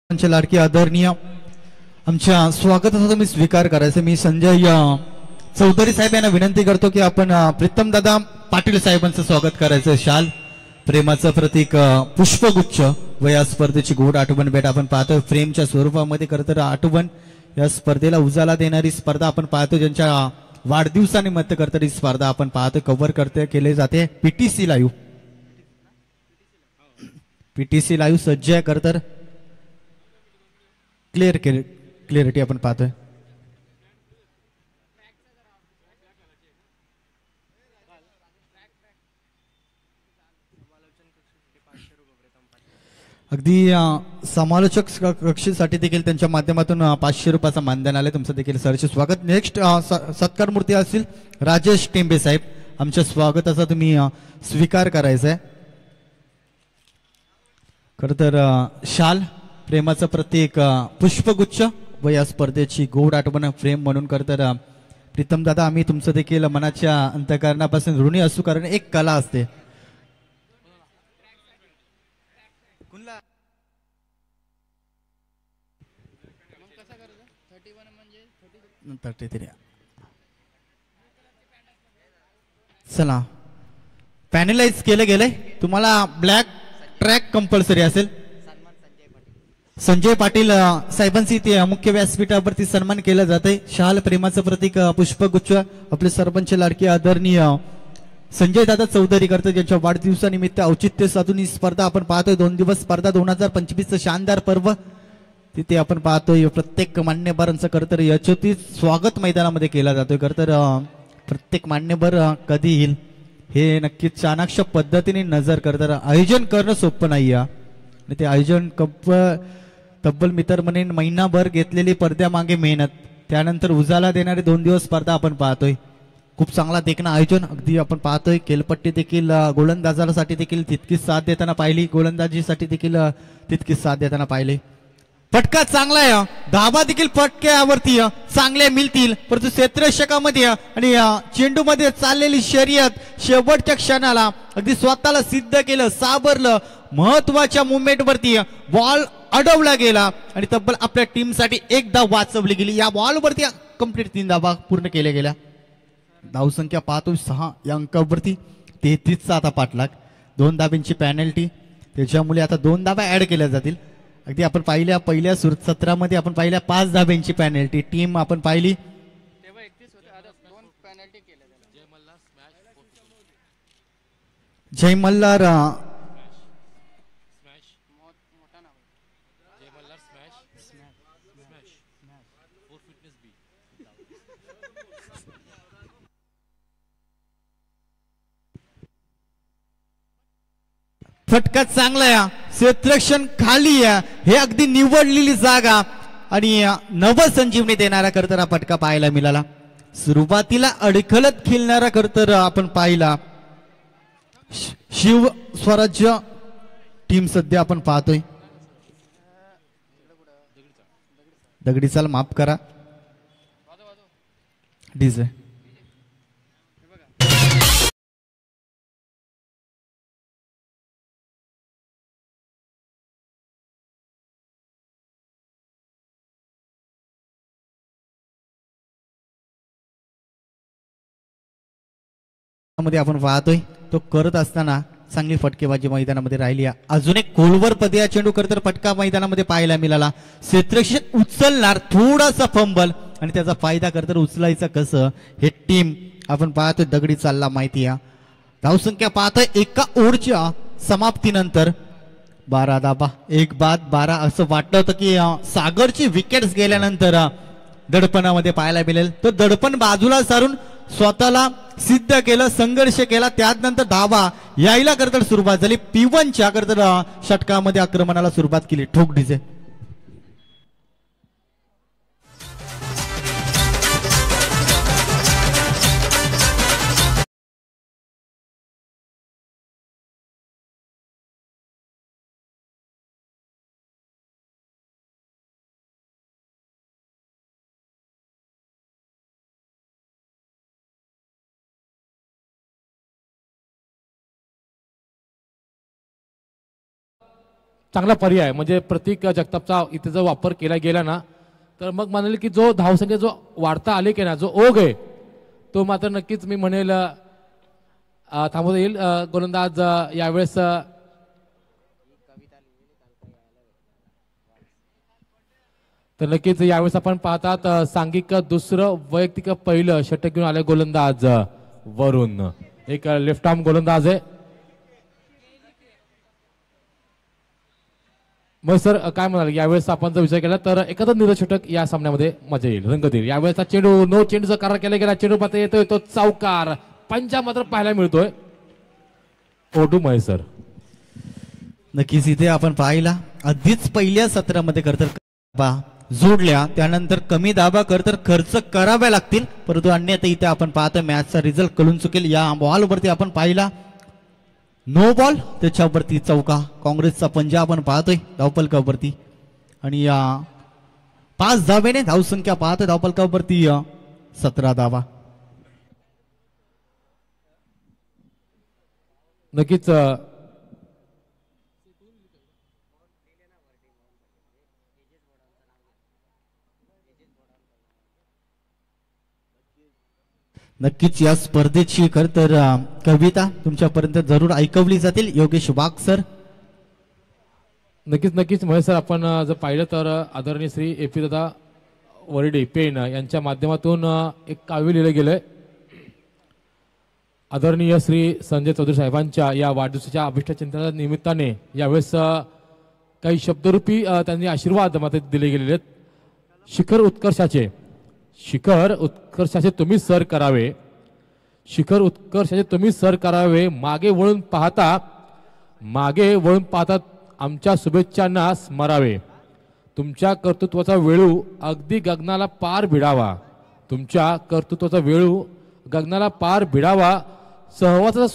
लाडकी आदरणीय आमच्या स्वागताचा तुम्ही स्वीकार करायचं. मी संजय चौधरी साहेब यांना विनंती करतो की आपण प्रीतम दादा पाटील साहेबांचं स्वागत करायचं. शाल, प्रेमाचं प्रतीक, पुष्पगुच्छ व या स्पर्धेची गोड आठवण भेट आपण पाहतोय फ्रेमच्या स्वरूपामध्ये. खरं तर आठवण या स्पर्धेला उजाला देणारी स्पर्धा आपण पाहतो, ज्यांच्या वाढदिवसानिमित्त करता ही स्पर्धा आपण पाहतो कव्हर केले जाते. पीटीसी लाईव्ह सज्ज आहे. खरं तर क्लिअरिटी आपण पाहतोय. अगदी समालोचक कक्षेसाठी देखील त्यांच्या माध्यमातून 500 रुपयाचा मानधन आले. तुमचं देखील सरचे स्वागत. नेक्स्ट सत्कार मूर्ती असतील राजेश टेंबे साहेब, आमच्या स्वागताचा तुम्ही स्वीकार करायचा आहे. खरं तर शाल, प्रेमाचं प्रतीक, पुष्पगुच्छ व या स्पर्धेची गोड आठवण फ्रेम म्हणून खरं तर प्रीतम दादा आम्ही तुमचं देखील मनाच्या अंतःकरणापासून ऋणी असू, कारण एक कला असते. चला, पॅनलाइज केलं गेलंय. तुम्हाला ब्लॅक ट्रॅक कंपल्सरी असेल. संजय पाटील साहेबांची ते मुख्य व्यासपीठावरती सन्मान केला जाते. शाल, प्रेमाचं प्रतीक, पुष्पगुच्छ आपले सरपंच लाडके आदरणीय संजय दादा चौधरी करतात, ज्यांच्या वाढदिवसानिमित्त औचित्य साधून ही स्पर्धा आपण पाहतोय. 2 दिवस स्पर्धा 2025 शानदार पर्व तिथे आपण पाहतोय. प्रत्येक मान्यवरांचं खरं तर यशोचित स्वागत मैदानामध्ये केला जातोय. खरं तर प्रत्येक मान्यवर कधी येईल हे नक्कीच चाणाक्ष पद्धतीने नजर करतात. आयोजन करणं सोपं नाही आणि ते आयोजन तब्बल मित्र म्हणेन महिनाभर घेतलेली पडद्यामागे मेहनत, त्यानंतर उजाला देणारे 2 दिवस स्पर्धा आपण पाहतोय. खूप चांगला देखणं आयोजन अगदी आपण पाहतोय. केलपट्टी देखील गोलंदाजासाठी देखील तितकीच साथ देताना पाहिली, गोलंदाजीसाठी देखील तितकीच साथ देताना पाहिले. फटका चांगला आहे, धाबा देखील फटक्यावरती चांगले मिळतील, परंतु क्षेत्ररक्षकामध्ये आणि चेंडू मध्ये चाललेली शर्यत शेवटच्या क्षणाला अगदी स्वतःला सिद्ध केलं, सावरलं. महत्वाच्या मुवमेंट वरती बॉल अडवला गेला आणि तब्बल आपल्या टीमसाठी 1 धाव वाचवली गेली. या बॉलवरती कंप्लीट 3 धावा पूर्ण केल्या गेल्या. धावसंख्या पाहतो 6 या अंकावरती 33चा आता पाठलाग. 2 धाब्यांची पॅनल्टी त्याच्यामुळे आता 2 धाबा ऍड केल्या जातील. अगदी आपण पाहिल्या पहिल्या सत्रामध्ये आपण पाहिल्या 5 धाब्यांची पेनल्टी टीम आपण पाहिली. जय मल्हार फटका चांगला या क्षेत्ररक्षण खाली या हे अगदी निवडलेली जागा आणि नवसंजीवनी देणारा करताना फटका पाहायला मिळाला. सुरुवातीला अडखलत खेळणारा करतर आपण पाहिला. शिव स्वराज्य टीम सध्या आपण पाहतोय. दगडी चाल माफ करा डीजे. मध्ये आपण पाहतोय तो करत असताना चांगली फटकेबाजी मैदानामध्ये राहिली. अजून एक खोलवर पदया चेंडू करतर फटका मैदानामध्ये पाहायला मिळाला. क्षेत्ररक्षण उचलणार थोडासा फंबल आणि त्याचा फायदा करतर उचलायचं कसं हे टीम आपण पाहतोय. दगडी चालला माहिती आहे. धावसंख्या पाहतोय एका ओव्हरच्या समाप्तीनंतर 12 धाबा 1 बाद 12 असं वाटलं होतं की सागरची विकेट्स गेल्यानंतर दडपणामध्ये पाहायला मिळेल. तो दडपण बाजूला सारून स्वतःला सिद्ध केलं, संघर्ष केला. त्यानंतर धावा यायला करता सुरुवात झाली. P1च्या करता षटकामध्ये आक्रमणाला सुरुवात केली. ठोक डीजे. चांगला पर्याय म्हणजे प्रतीक जगतापचा इथे जर वापर केला गेला ना तर मग म्हणाले की जो धावसंख्या जो वाढता आले की ना जो ओघ आहे तो मात्र नक्कीच मी म्हणेल थांबवता येईल. गोलंदाज यावेळेस तर नक्कीच यावेळेस आपण पाहतात सांघिक दुसरं वैयक्तिक पहिलं षटक घेऊन आले गोलंदाज वरून. एक लेफ्ट आर्म गोलंदाज आहे. मग सर काय म्हणाल यावेळेस आपण जर विचार केला तर एखादं निर्षटक या सामन्यामध्ये मजा येईल, रंगत येईल. यावेळेचा चेंडू नो चेंडूचा करार केला गेला. चेंडू पात्र येतोय तो चौकार पंजा मात्र पाहायला मिळतोय. ओटू महेश सर नक्कीच इथे आपण पाहिला आधीच पहिल्या सत्रामध्ये करतर जोडल्या त्यानंतर कमी दाबा करतर खर्च कराव्या लागतील. परंतु अन्यथा इथे आपण पाहतो मॅचचा रिझल्ट कळून चुकेल. या बॉलवरती आपण पाहिला नो बॉल त्याच्यावरती चौका. काँग्रेसचा पंजा आपण पाहतोय धावपलकावरती आणि 5 धावेने धावसंख्या पाहतोय धावपलकावरती 17 धावा. नक्कीच नक्कीच या स्पर्धेची खर तर कविता तुमच्यापर्यंत जरूर ऐकवली जातील. योगेश वाघ सर. नक्कीच महेश सर आपण जर पाहिलं तर आदरणीय श्री AP दादा वर्डे पेन यांच्या माध्यमातून एक काव्य लिहिलं गेलंय. आदरणीय श्री संजय चौधरी साहेबांच्या या वाढदिवसाच्या अभिष्टचिंतनाच्या निमित्ताने यावेळेस काही शब्दरूपी त्यांनी आशीर्वाद मात्र दिले गेलेले आहेत. शिखर उत्कर्षाचे तुम्ही सर करावे. शिखर उत्कर्षाचे तुम्ही सर करावे. मागे वळून पाहता आमच्या शुभेच्छांना स्मरावे. तुमच्या कर्तृत्वाचा वेळू अगदी गगनाला पार भिडावा. तुमच्या कर्तृत्वाचा वेळू गगनाला पार भिडावा. सहवासाचा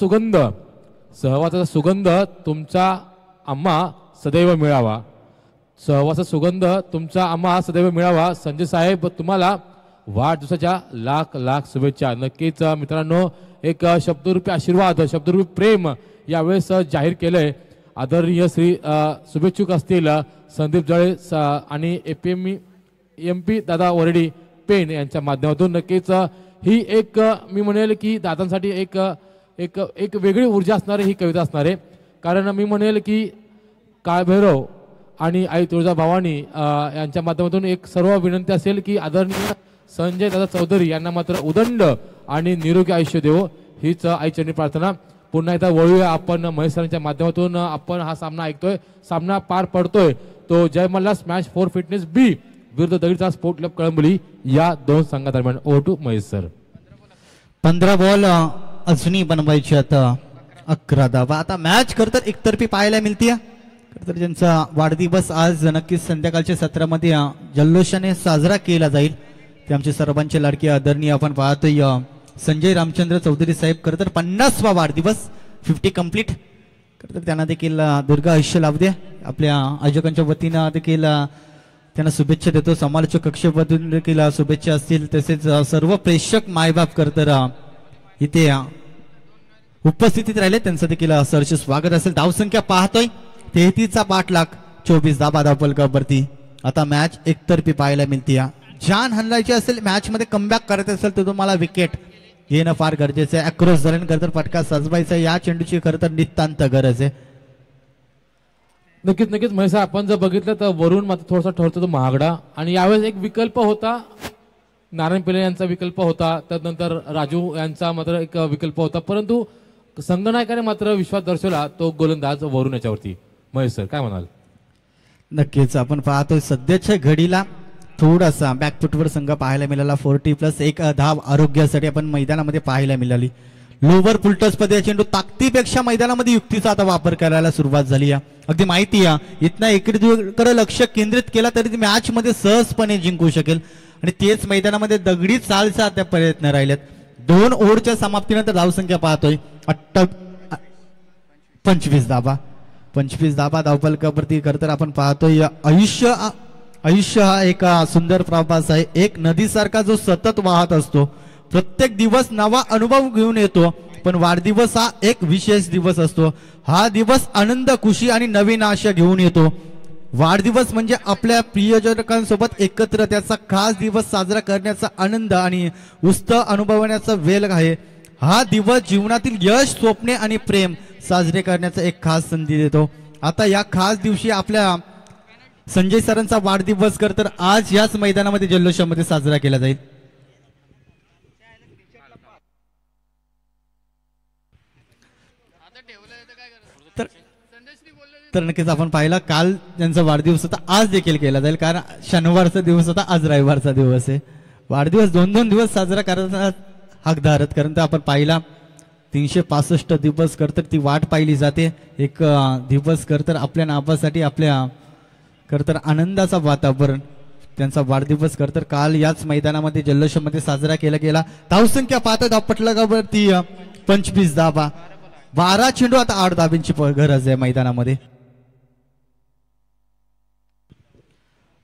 सुगंध तुमचा आम्हा सदैव मिळावा. सहवासाचा सुगंध तुमचा आम्हा सदैव मिळावा. संजय साहेब तुम्हाला वाढदिवसाच्या लाख शुभेच्छा. नक्कीच मित्रांनो एक शब्दरूपी आशीर्वाद शब्दरूपी प्रेम यावेळेस जाहीर केलंय. आदरणीय श्री शुभेच्छुक असतील संदीप जळे आणि MP दादा वरडी पेन यांच्या माध्यमातून. नक्कीच ही एक मी म्हणेल की दादांसाठी एक वेगळी ऊर्जा असणारी ही कविता असणार आहे. कारण मी म्हणेल की काळभैरव आणि आई तुळजाभवानी यांच्या माध्यमातून एक सर्व विनंती असेल की आदरणीय संजय दादा चौधरी यांना मात्र उदंड आणि निरोगी आयुष्य देवो हीच आईचरणी प्रार्थना. पुन्हा एकदा वळूया आपण महेश सरांच्या माध्यमातून. आपण हा सामना ऐकतोय, सामना पार पडतोय तो Jai Malhar smash 4 fitness B विरुद्ध दगडीचा स्पोर्ट क्लब कळंबोली या दोन संघादरम्यान. Over to Mahesh sir. 15 ball अजूनही बनवायचे, आता 11 धावा. आता मॅच खरंतर एकतर्फी पाहायला मिळते. खरंतर ज्यांचा वाढदिवस आज नक्कीच संध्याकाळच्या सत्रामध्ये जल्लोषाने साजरा केला जाईल ते आमचे सर्वांचे लाडके आदरणीय आपण पाहतोय संजय रामचंद्र चौधरी साहेब. खरंतर 50वा वाढदिवस 50 कंप्लीट. खरंतर त्यांना देखील दीर्घ आयुष्य लाभू दे. आपल्या आयोजकांच्या वतीनं देखील त्यांना शुभेच्छा देतो. समालोचक कक्षेमधून देखील शुभेच्छा असतील. तसेच सर्व प्रेक्षक मायबाप खरंतर इथे उपस्थितीत राहिले त्यांचं देखील सहर्ष स्वागत असेल. धावसंख्या पाहतोय 33चा पाठलाग, 24 धाबा धावफलकावरती. आता मॅच एकतर्फी पाहायला मिळते. जान हल्लायची असेल, मॅच मध्ये कमबॅक करायचं असेल तर तुम्हाला विकेट घेणं फार गरजेचं आहे. अक्रॉस धरण खरंतर फटका सजवायचा या चेंडूची खरंतर नितांत गरज आहे. नक्कीच नक्कीच महेश, आपण जर बघितलं तर वरून मात्र थोडासा ठरतो तो महागडा आणि यावेळेस एक विकल्प होता, नारायण पिल्ले यांचा विकल्प होता, त्यानंतर राजू यांचा मात्र एक विकल्प होता, परंतु संघनायकाने मात्र विश्वास दर्शवला तो गोलंदाज वरून याच्यावरती. महेश सर काय म्हणाल? नक्कीच आपण पाहतोय सध्याच्या घडीला थोडासा बॅकफुटवर संघ पाहायला मिळाला. 40+1 धाव आरोग्यासाठी आपण मैदानामध्ये पाहायला मिळाली. लोवर फुलटॉस मध्ये चेंडू ताकदीपेक्षा मैदानामध्ये युक्तीचा आता वापर करायला सुरुवात झाली. अगदी माहिती आहे इथनं एकडे लक्ष केंद्रित केला तरी मॅच मध्ये सहजपणे जिंकू शकेल आणि तेच मैदानामध्ये दगडी चालचा आता प्रयत्न राहिलेत. 2 ओव्हरच्या समाप्तीनंतर धावसंख्या पाहतोय 25 धाबा. 25 धाबा धावफलकावरती खरंतर आपण पाहतोय आयुष्य हा एक सुंदर प्रवास आहे. एक नदीसारखा जो सतत वाहत असतो. प्रत्येक दिवस नवा अनुभव घेऊन येतो, पण वाढदिवस हा एक विशेष दिवस असतो. हा दिवस आनंद, खुशी आणि नवीन आशा घेऊन येतो. वाढदिवस म्हणजे आपल्या प्रियजनकांसोबत एकत्र त्याचा खास दिवस साजरा करण्याचा आनंद आणि उत्साह अनुभवण्याचा वेळ आहे. हा दिवस जीवनातील यश, स्वप्ने आणि प्रेम साजरे करण्याचा एक खास संधी देतो. आता या खास दिवशी आपल्या संजय सरांचा वाढदिवस तर आज याच मैदानामध्ये जल्लोषामध्ये साजरा केला जाईल. तर नक्कीच आपण पाहिला काल त्यांचा वाढदिवस होता, आज देखील केला जाईल, कारण शनिवारचा दिवस होता, आज रविवारचा दिवस आहे. वाढदिवस 2-2 दिवस साजरा करण्याचा हकदारत, कारण आपण पाहिला 365 दिवस तर ती वाट पाहिली जाते. एक दिवस तर आपल्या नावासाठी, आपल्या तर आनंदाचा वातावरण. त्यांचा वाढदिवस तर काल याच मैदानामध्ये जल्लोषामध्ये साजरा केला गेला. धावसंख्या पाहता धावपटलावरती 25 धावा, 12 चेंडू, आता 8 धाब्यांची गरज आहे मैदानामध्ये.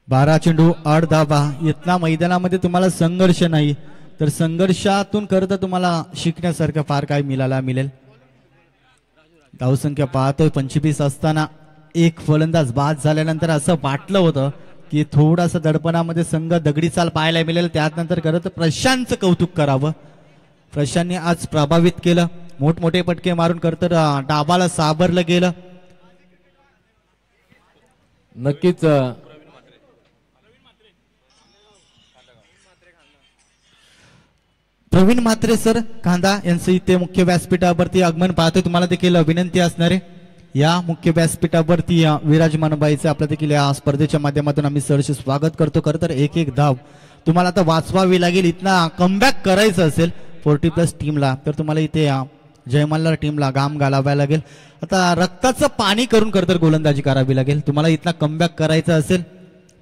12 चेंडू 8 धाबा. इथला मैदानामध्ये तुम्हाला संघर्ष नाही तर संघर्षातून तर तुम्हाला शिकण्यासारखं फार काय मिळेल. धावसंख्या पाहतोय 25 असताना एक फलंदाज बाद झाल्यानंतर असं वाटलं होतं की थोडासा दडपणामध्ये संघ दगडी चाल पाहायला मिळेल. त्यानंतर खरं तर प्रशांतचं कौतुक करावं. प्रशांतने आज प्रभावित केलं, मोठमोठे पटके मारून तर डाबाला सावरलं गेलं. नक्कीच प्रवीण म्हात्रे सर खांदा यांचं इथे मुख्य व्यासपीठावरती आगमन पाहतोय. तुम्हाला देखील विनंती असणार आहे या मुख्य व्यासपीठावरती विराजमान व्हायचं. आपल्या देखील या स्पर्धेच्या माध्यमातून आम्ही सहर्ष स्वागत करतो. खरं तर एक धाव तुम्हाला आता वाचवावी लागेल. इथना कमबॅक करायचं असेल 40+ टीमला तर तुम्हाला इथे जय मल्हार टीमला घाम घालावा लागेल. आता रक्ताचं पाणी करून तर गोलंदाजी करावी लागेल. तुम्हाला इथला कमबॅक करायचं असेल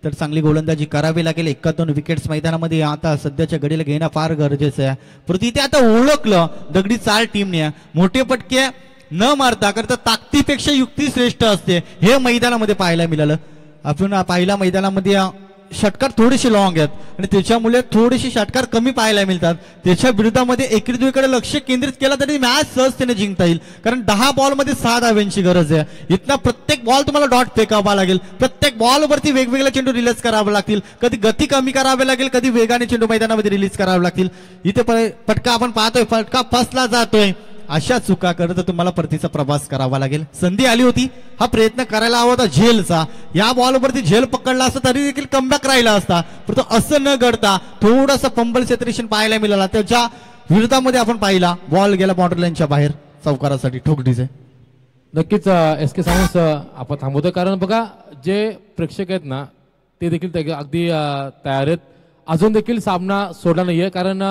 तर चांगली गोलंदाजी करावी लागेल. 71 विकेट्स मैदानामध्ये आता सध्याच्या घडीला घेणं फार गरजेचं आहे. परंतु इथे आता ओळखलं दगडी चाल टीमने मोठे पटके न मारता करता ताकदीपेक्षा युक्ती श्रेष्ठ असते हे मैदानामध्ये पाहायला मिळालं. आपण पाहिला मैदानामध्ये षटकार थोडेसे लॉंग आहेत आणि त्याच्यामुळे थोडेसे षटकार कमी पाहायला मिळतात. त्याच्या विरोधामध्ये एकडे लक्ष केंद्रित केला तरी मॅच सहजतेने जिंकता येईल, कारण 10 बॉलमध्ये 6 धाव्यांची गरज आहे. इथला प्रत्येक बॉल तुम्हाला डॉट फेकावा लागेल. प्रत्येक बॉलवरती वेगवेगळे चेंडू रिलीज करावे लागतील. कधी गती कमी करावी लागेल, कधी वेगाने चेंडू मैदानामध्ये रिलीज करावे लागतील. इथे फटका आपण पाहतोय, फटका फसला जातोय अशा चुका करत तुम्हाला परतीचा प्रवास करावा लागेल. संधी आली होती, हा प्रयत्न करायला हवा होता झेलचा. या बॉलवरती झेल पकडला असता तरी देखील कमबॅक राहिला असता, परंतु असं न घडता थोडासा फंबल सेटरेशन पाहायला मिळाला. त्याच्या विरोधामध्ये आपण पाहिला बॉल गेला बाउंड्री लाईनच्या बाहेर चौकारासाठी ठोकडीचे. नक्कीच एस के सावंत आपण थांबवतो, कारण बघा जे प्रेक्षक आहेत ना ते देखील अगदी तयार आहेत. अजून देखील सामना सोडला नाहीये, कारण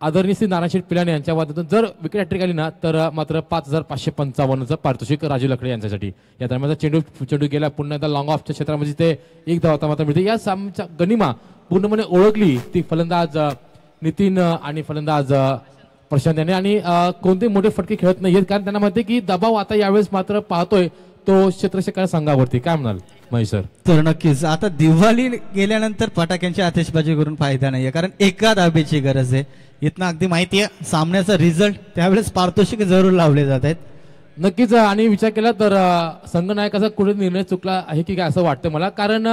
आदरणीय श्री नारायण पिलाने यांच्या वादातून जर विकेट हॅट्रिक आली ना तर मात्र 5,555चं पारितोषिक राजू लकडे यांच्यासाठी. या दरम्यान चेंडू गेला पुन्हा एकदा लॉंग ऑफच्या क्षेत्रामध्ये ते एक धाव मात्र मिळते. या सामन्याच्या गनिमा पूर्णपणे ओळखली ती फलंदाज नितीन आणि फलंदाज प्रशांत यांनी. आणि कोणते मोठे फटके खेळत नाहीयेत, कारण त्यांना माहिती की दबाव आता यावेळेस मात्र पाहतोय तो क्षेत्ररक्षकाच्या संघावरती. काय म्हणाल महेश सर? तर नक्कीच आता दिवाळी गेल्यानंतर फटाक्यांची आतिषबाजी करून फायदा नाहीये, कारण एका धाब्याची गरज आहे. इथनं अगदी माहिती आहे सामन्याचा रिझल्ट त्यावेळेस पारितोषिक जरूर लावले जात आहेत. नक्कीच. आणि विचार केला तर संघनायकाचा कुठे निर्णय चुकला आहे की काय असं वाटतं मला, कारण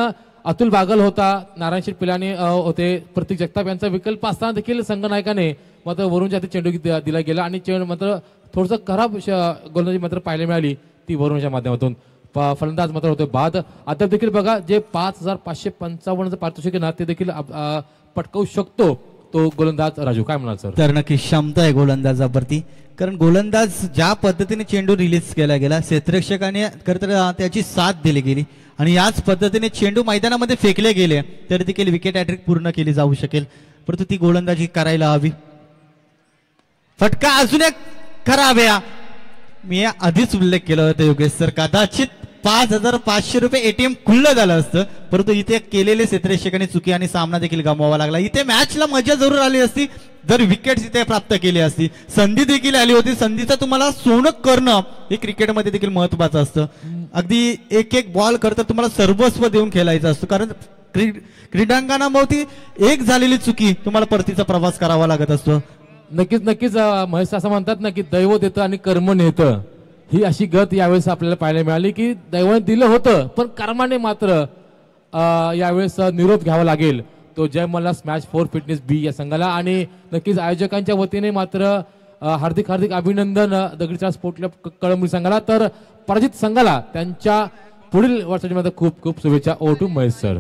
अतुल बागल होता, नारायण पिलाने होते, प्रतीक जगताप यांचा विकल्प असताना देखील संघनायकाने मात्र वरुणच्या हाती चेंडू दिला गेला आणि चेंडू मात्र थोडंसं खराब गोलंदाजी मात्र पाहायला मिळाली ती वरुणच्या माध्यमातून. फलंदाज मात्र होते बाद. अद्याप देखील बघा जे 5,555चं पारितोषिक ना ते देखील पटकावू शकतो तो गोलंदाज राजू. काय म्हणाल सर? तर नक्की क्षमता आहे गोलंदाजावरती, कारण गोलंदाज ज्या पद्धतीने चेंडू रिलीज केला गेला क्षेत्ररक्षकाने खरं त्याची साथ दिली गेली आणि याच पद्धतीने चेंडू मैदानामध्ये फेकले गेले तर देखील विकेट हॅट्रिक पूर्ण केली जाऊ शकेल, परंतु ती गोलंदाजी करायला हवी. फटका अजून एक कराव्या. मी आधीच उल्लेख केला होता योगेश सर, कदाचित 5,500 रुपये एटीएम खुल्लं झालं असतं, परंतु इथे केलेले क्षेत्ररक्षकाने चुकी आणि सामना देखील गमवावा लागला. इथे मॅचला मजा जरूर आली असती जर विकेट इथे प्राप्त केली असती. संधी देखील आली होती. संधीचं तुम्हाला सोनं करणं हे क्रिकेटमध्ये देखील महत्वाचं असतं. अगदी एक एक बॉल करता तुम्हाला सर्वस्व देऊन खेळायचं असतं, कारण क्रीडांगणाभोवती एक झालेली चुकी तुम्हाला परतीचा प्रवास करावा लागत असतो. नक्कीच महेश असं म्हणतात ना की दैव देतं आणि कर्म नेतं, ही अशी गत यावेळेस आपल्याला पाहायला मिळाली की दैवाने दिलं होतं पण कर्माने मात्र यावेळेस निरोप घ्यावा लागेल तो जय मल्हार स्मॅश 4 फिटनेस बी या संघाला. आणि नक्कीच आयोजकांच्या वतीने मात्र हार्दिक अभिनंदन दगडीचा स्पोर्ट क्लब कळंबी संघाला, तर पराजित संघाला त्यांच्या पुढील वर्षाची खूप खूप शुभेच्छा. Over to Mahesh sir.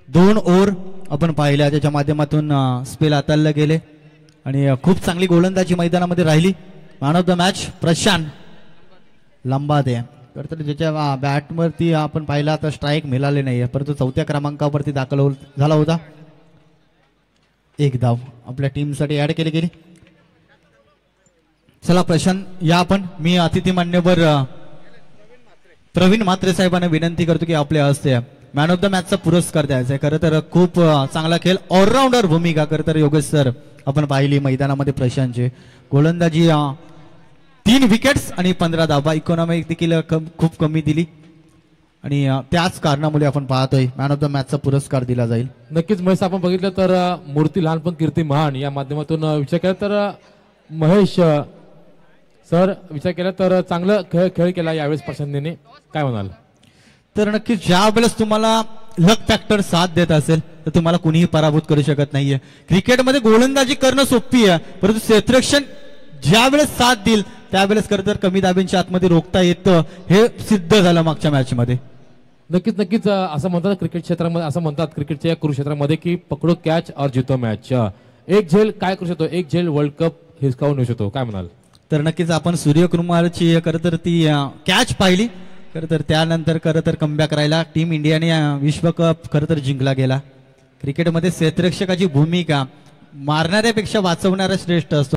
दोन ओव्हर आपण पाहिल्या त्याच्या माध्यमातून स्पेल हाताळले गेले आणि खूप चांगली गोलंदाजी मैदानामध्ये राहिली. Man of the match Prashant Lambade, तर ज्याच्या बॅटवरती आपण पाहिला तर स्ट्राईक मिळाले नाही, परंतु 4थ्या क्रमांकावरती दाखल झाला होता. एक धाव आपल्या टीमसाठी ऍड केली गेली. चला प्रशांत या आपण. मी अतिथी मान्यवर प्रवीण म्हात्रे साहेबांना विनंती करतो की आपल्या हस्ते मॅन ऑफ द मॅचचा पुरस्कार द्यायचा आहे. खरं तर खूप चांगला खेळ, ऑलराऊंडर भूमिका खरं तर योगेश सर आपण पाहिली मैदानामध्ये. प्रशांतचे गोलंदाजी 3 विकेट्स आणि 15 धावा, इकॉनॉमी देखील खूप कमी दिली आणि त्याच कारणामुळे आपण पाहतोय मॅन ऑफ द मॅचचा पुरस्कार दिला जाईल. नक्कीच महेश आपण बघितलं तर मूर्ती लहान पण कीर्ती महान या माध्यमातून विचार केला तर महेश सर विचार केला तर चांगलं खेळ केला यावेळेस प्रशांतने. काय म्हणाल? तर नक्कीच ज्या वेळेस तुम्हाला लक फॅक्टर साथ देत असेल तर तुम्हाला कुणीही पराभूत करू शकत नाहीये. क्रिकेटमध्ये गोलंदाजी करणं सोपी आहे, परंतु क्षेत्ररक्षण ज्या वेळेस साथ देईल त्यावेळेस खरं तर कमी दाबींच्या आतमध्ये रोखता येतं, हे सिद्ध झालं मागच्या मॅच मध्ये. नक्कीच असं म्हणतात क्रिकेट क्षेत्रामध्ये, असं म्हणतात क्रिकेटच्या या कुरुक्षेत्रामध्ये की पकडो कॅच और जितो मॅच. एक झेल काय करू शकतो, एक झेल वर्ल्ड कप हिसकावून येऊ शकतो. काय म्हणाल? तर नक्कीच आपण सूर्यकुमारची खरं तर ती कॅच पाहिली, खरं तर त्यानंतर खरं तर कमबॅक राहिला. टीम इंडियाने विश्वकप खरं तर जिंकला गेला. क्रिकेटमध्ये क्षेत्ररक्षकाची भूमिका मारणाऱ्यापेक्षा वाचवणारा श्रेष्ठ असतो.